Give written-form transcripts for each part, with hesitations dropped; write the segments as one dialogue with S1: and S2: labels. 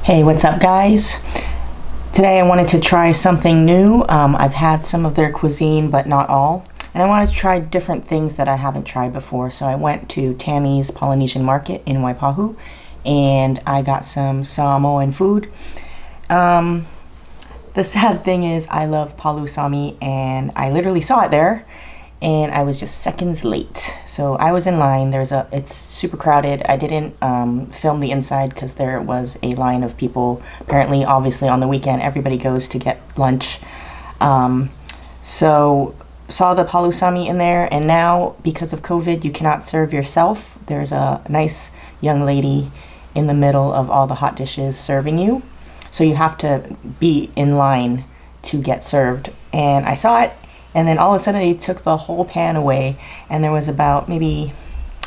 S1: Hey, what's up guys? Today I wanted to try something new. I've had some of their cuisine, but not all. And I wanted to try different things that I haven't tried before. So I went to Tammy's Polynesian market in Waipahu and I got some Samoan food. The sad thing is I love palu sami and I literally saw it there and I was just seconds late. So I was in line. It's super crowded. I didn't film the inside because there was a line of people. Apparently, obviously on the weekend, everybody goes to get lunch. So saw the palu sami in there, and now because of COVID, you cannot serve yourself. There's a nice young lady in the middle of all the hot dishes serving you. So you have to be in line to get served. And I saw it. And then all of a sudden they took the whole pan away and there was about maybe,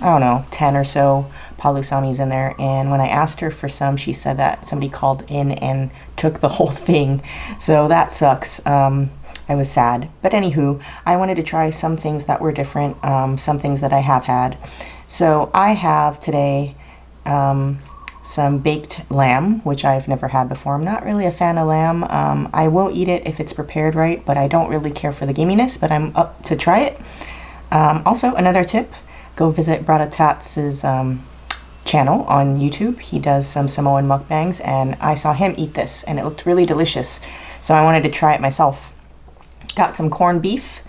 S1: I don't know, 10 or so palu samis in there. And when I asked her for some, she said that somebody called in and took the whole thing. So that sucks. I was sad. But anywho, I wanted to try some things that were different, some things that I have had. So I have today some baked lamb, which I've never had before. I'm not really a fan of lamb. I will eat it if it's prepared right, but I don't really care for the gaminess, but I'm up to try it. Also, another tip, go visit Brada Tats's channel on YouTube. He does some Samoan mukbangs, and I saw him eat this, and it looked really delicious. So I wanted to try it myself. Got some corned beef.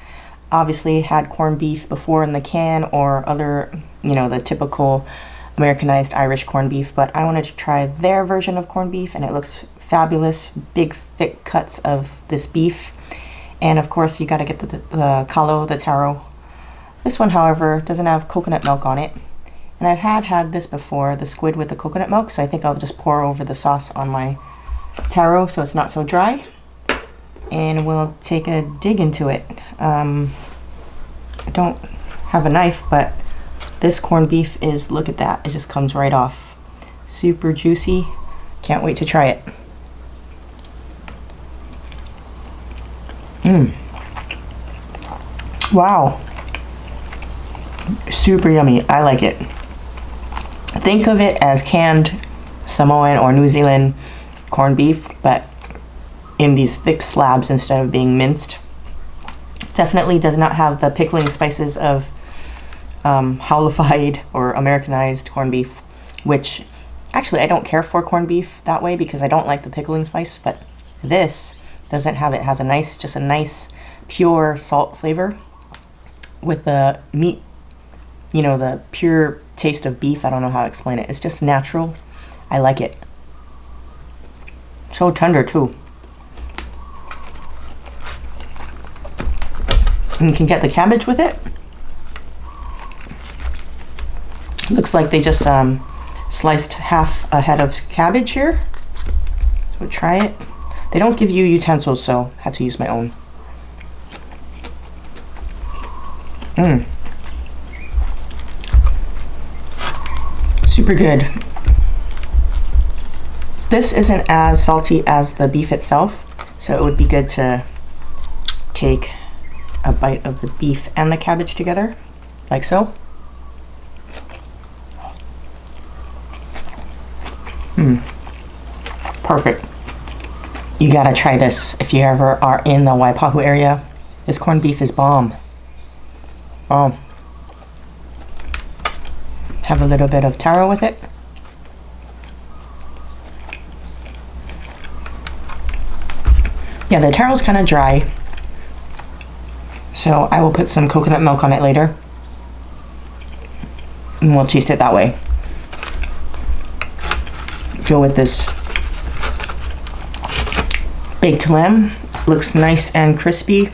S1: Obviously had corned beef before in the can or other, the typical Americanized Irish corned beef, but I wanted to try their version of corned beef and it looks fabulous. Big thick cuts of this beef, and of course you got to get the Talo, the taro. This one, however, doesn't have coconut milk on it, and I've had this before, the squid with the coconut milk, so I think I'll just pour over the sauce on my taro so it's not so dry, and we'll take a dig into it. I don't have a knife, but this corned beef is, look at that, it just comes right off. Super juicy. Can't wait to try it. Wow. Super yummy. I like it. Think of it as canned Samoan or New Zealand corned beef, but in these thick slabs instead of being minced. Definitely does not have the pickling spices of howlified or Americanized corned beef, which actually I don't care for corned beef that way because I don't like the pickling spice, but this doesn't have it. It has just a nice pure salt flavor with the meat, the pure taste of beef. I don't know how to explain it. It's just natural. I like it. So tender too. And you can get the cabbage with it. Looks like they just sliced half a head of cabbage here. So try it. They don't give you utensils, so I had to use my own. Super good. This isn't as salty as the beef itself, so it would be good to take a bite of the beef and the cabbage together, like so. Perfect. You gotta try this if you ever are in the Waipahu area. This corned beef is bomb. Have a little bit of taro with it. Yeah, the taro's kind of dry, so I will put some coconut milk on it later and we'll taste it that way. Go with this baked lamb. Looks nice and crispy.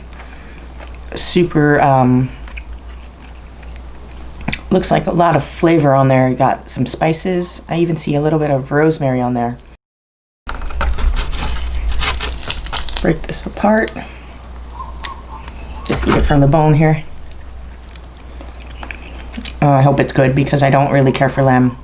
S1: Super, looks like a lot of flavor on there. You got some spices. I even see a little bit of rosemary on there. Break this apart. Just eat it from the bone here. I hope it's good because I don't really care for lamb.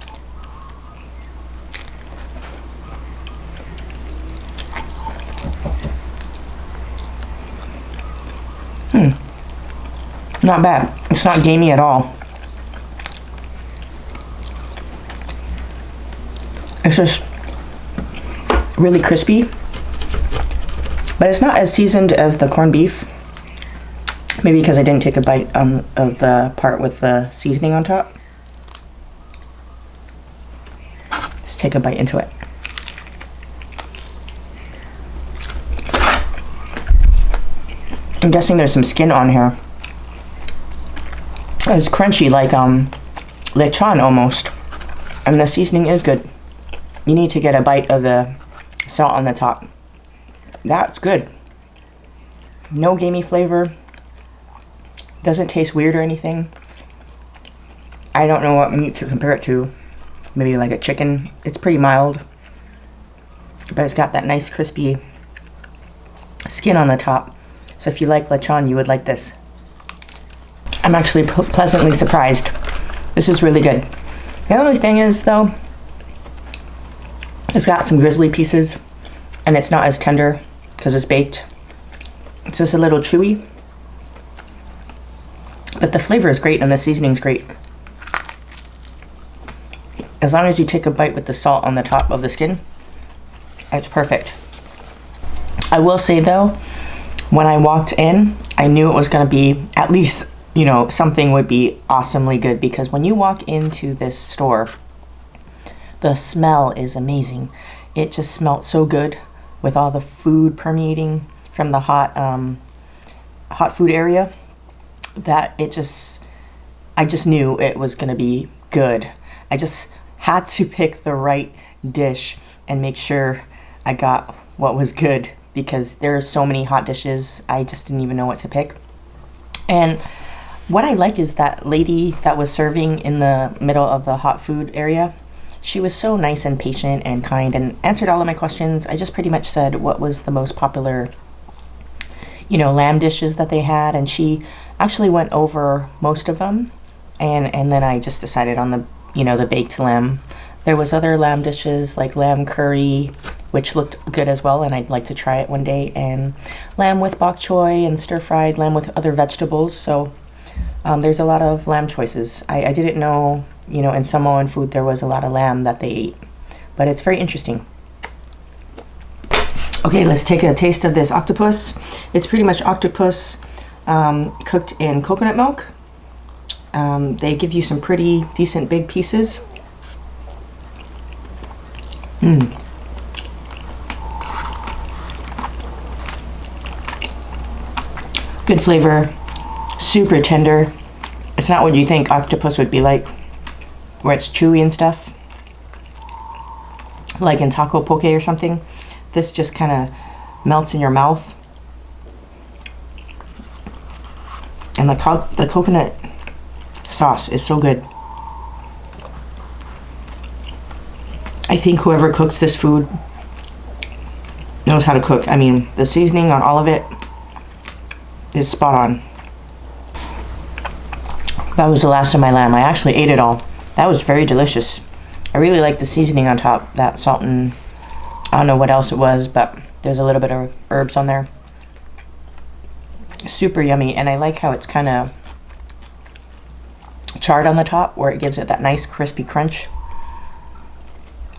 S1: Not bad. It's not gamey at all. It's just really crispy, but it's not as seasoned as the corned beef. Maybe because I didn't take a bite of the part with the seasoning on top. Let's take a bite into it. I'm guessing there's some skin on here. It's crunchy like lechon almost. And the seasoning is good. You need to get a bite of the salt on the top. That's good. No gamey flavor. Doesn't taste weird or anything. I don't know what meat to compare it to. Maybe like a chicken. It's pretty mild. But it's got that nice crispy skin on the top. So if you like lechon, you would like this. I'm actually pleasantly surprised. This is really good. The only thing is though, it's got some grizzly pieces and it's not as tender because it's baked. It's just a little chewy. But the flavor is great and the seasoning's great. As long as you take a bite with the salt on the top of the skin, it's perfect. I will say though, when I walked in, I knew it was gonna be at least, you know, something would be awesomely good, because when you walk into this store, the smell is amazing. It just smelled so good with all the food permeating from the hot food area, that I just knew it was gonna be good. I just had to pick the right dish and make sure I got what was good, because there are so many hot dishes, I just didn't even know what to pick. And what I like is that lady that was serving in the middle of the hot food area, she was so nice and patient and kind and answered all of my questions. I just pretty much said what was the most popular, you know, lamb dishes that they had, and she actually went over most of them, and then I just decided on the, you know, the baked lamb. There was other lamb dishes like lamb curry, which looked good as well, and I'd like to try it one day, and lamb with bok choy and stir-fried lamb with other vegetables. So there's a lot of lamb choices. I didn't know, you know, in Samoan food there was a lot of lamb that they ate, but it's very interesting. Okay, let's take a taste of this octopus. It's pretty much octopus cooked in coconut milk. They give you some pretty decent big pieces. Good flavor, super tender. It's not what you think octopus would be like, where it's chewy and stuff, like in taco poke or something. This just kind of melts in your mouth. And the coconut sauce is so good. I think whoever cooks this food knows how to cook. I mean, the seasoning on all of it is spot on. That was the last of my lamb. I actually ate it all. That was very delicious. I really like the seasoning on top, that salt and I don't know what else it was, but there's a little bit of herbs on there. Super yummy, and I like how it's kind of charred on the top, where it gives it that nice crispy crunch.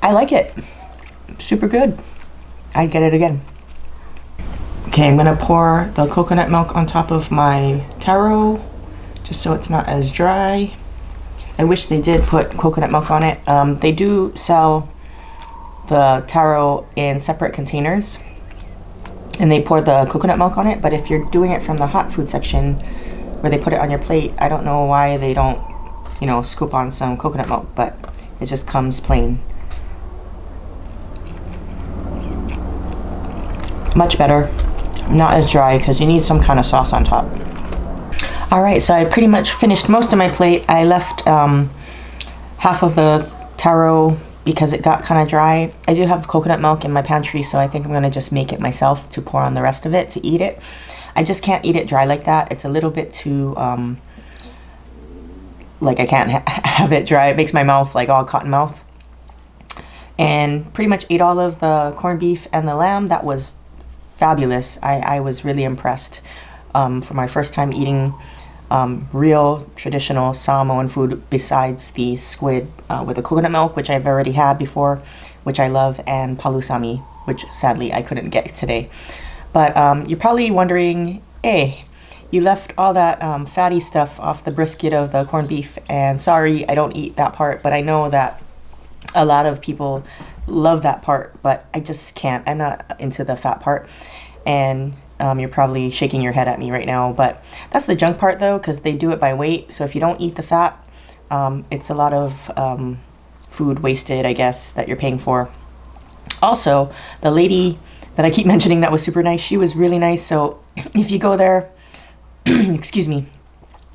S1: I like it. Super good. I'd get it again. Okay, I'm gonna pour the coconut milk on top of my taro, just so it's not as dry. I wish they did put coconut milk on it. They do sell the taro in separate containers, and they pour the coconut milk on it, but if you're doing it from the hot food section where they put it on your plate, I don't know why they don't, you know, scoop on some coconut milk, but it just comes plain. Much better, not as dry, because you need some kind of sauce on top. Alright, so I pretty much finished most of my plate. I left half of the taro because it got kind of dry. I do have coconut milk in my pantry, so I think I'm going to just make it myself to pour on the rest of it to eat it. I just can't eat it dry like that. It's a little bit too, like I can't have it dry. It makes my mouth like all cotton mouth. And pretty much ate all of the corned beef and the lamb. That was fabulous. I was really impressed for my first time eating real traditional Samoan food besides the squid with the coconut milk, which I've already had before, which I love, and palusami. which sadly I couldn't get today. But you're probably wondering, hey, you left all that fatty stuff off the brisket of the corned beef, and sorry, I don't eat that part, but I know that a lot of people love that part, but I just can't. I'm not into the fat part, and you're probably shaking your head at me right now, but that's the junk part though, because they do it by weight. So if you don't eat the fat, it's a lot of food wasted, I guess, that you're paying for. Also, the lady that I keep mentioning that was super nice, she was really nice. So if you go there, excuse me,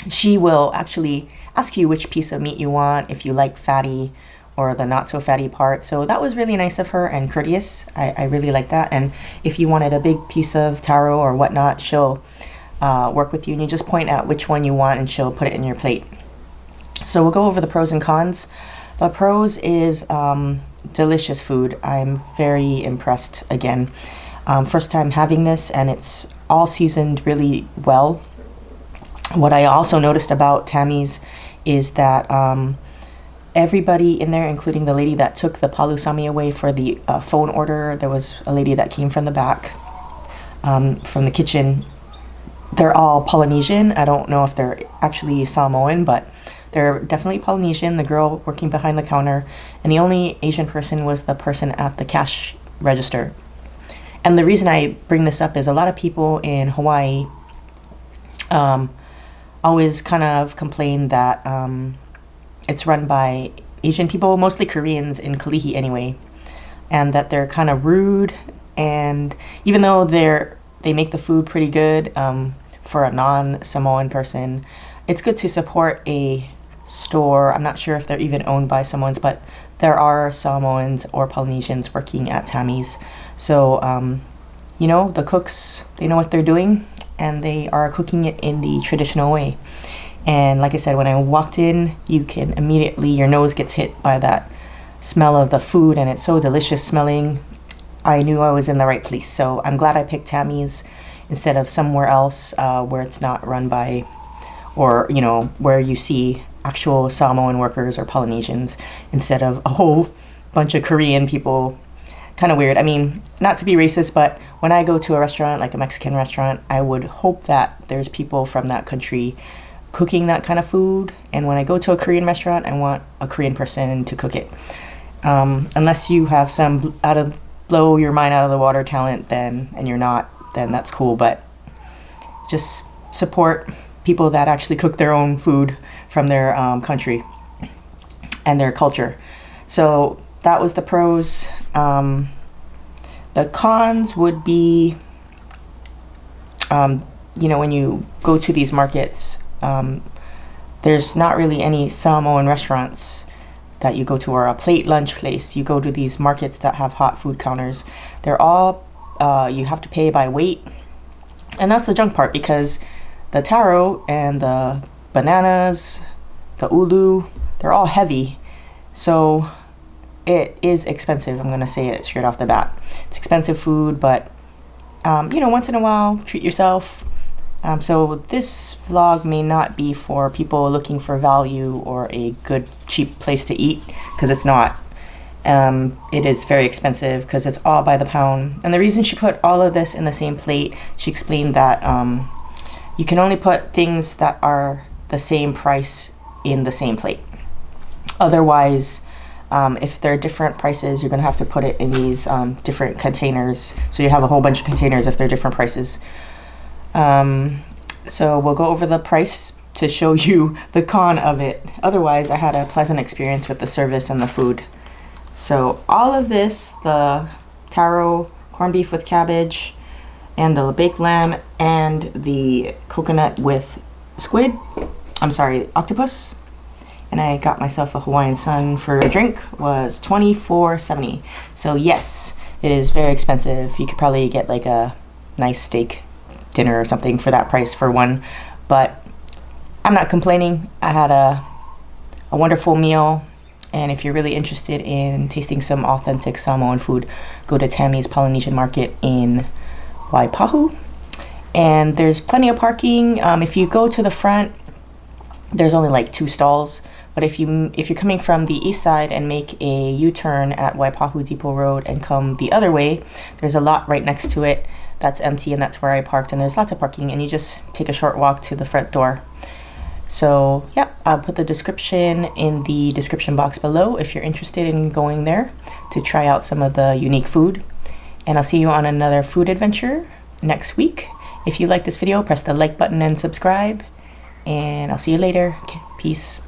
S1: she will actually ask you which piece of meat you want, if you like fatty or the not so fatty part. So that was really nice of her and courteous. I really like that. And if you wanted a big piece of taro or whatnot, she'll work with you, and you just point out which one you want and she'll put it in your plate. So we'll go over the pros and cons. The pros is delicious food. I'm very impressed again. First time having this, and it's all seasoned really well. What I also noticed about Tammy's is that everybody in there, including the lady that took the palusami away for the phone order, there was a lady that came from the back, from the kitchen. They're all Polynesian. I don't know if they're actually Samoan, but they're definitely Polynesian. The girl working behind the counter, and the only Asian person was the person at the cash register. And the reason I bring this up is a lot of people in Hawaii always kind of complain that it's run by Asian people, mostly Koreans in Kalihi anyway, and that they're kind of rude. And even though they make the food pretty good for a non-Samoan person, it's good to support a store. I'm not sure if they're even owned by Samoans, but there are Samoans or Polynesians working at Tammy's. So, you know, the cooks, they know what they're doing, and they are cooking it in the traditional way. And like I said, when I walked in, you can immediately, your nose gets hit by that smell of the food, and it's so delicious smelling. I knew I was in the right place. So I'm glad I picked Tammy's instead of somewhere else where it's not run by, or, you know, where you see actual Samoan workers or Polynesians instead of a whole bunch of Korean people. Kind of weird. I mean, not to be racist, but when I go to a restaurant, like a Mexican restaurant, I would hope that there's people from that country cooking that kind of food. And when I go to a Korean restaurant, I want a Korean person to cook it. Unless you have some blow your mind out of the water talent, then, and you're not, then that's cool. But just support people that actually cook their own food from their country and their culture. So that was the pros. The cons would be, you know, when you go to these markets, there's not really any Samoan restaurants that you go to, or a plate lunch place. You go to these markets that have hot food counters. They're all, you have to pay by weight. And that's the junk part, because the taro and the bananas, the ulu, they're all heavy. So it is expensive. I'm going to say it straight off the bat. It's expensive food, but, you know, once in a while, treat yourself. So this vlog may not be for people looking for value or a good, cheap place to eat, because it's not. It is very expensive because it's all by the pound. And the reason she put all of this in the same plate, she explained that you can only put things that are the same price in the same plate. Otherwise, if they're different prices, you're going to have to put it in these different containers. So you have a whole bunch of containers if they're different prices. So we'll go over the price to show you the con of it. Otherwise, I had a pleasant experience with the service and the food. So all of this, the taro, corned beef with cabbage, and the baked lamb, and the coconut with squid, I'm sorry, octopus, and I got myself a Hawaiian Sun for a drink, was $24.70. So yes, it is very expensive. You could probably get like a nice steak dinner or something for that price for one, but I'm not complaining. I had a wonderful meal, and if you're really interested in tasting some authentic Samoan food, go to Tammy's Polynesian Market in Waipahu, and there's plenty of parking. If you go to the front, there's only like 2 stalls, But if you're coming from the east side and make a U-turn at Waipahu Depot Road and come the other way, there's a lot right next to it that's empty, and that's where I parked, and there's lots of parking, and you just take a short walk to the front door. So yeah, I'll put the description in the description box below if you're interested in going there to try out some of the unique food. And I'll see you on another food adventure next week. If you like this video, press the like button and subscribe, and I'll see you later. Okay, peace.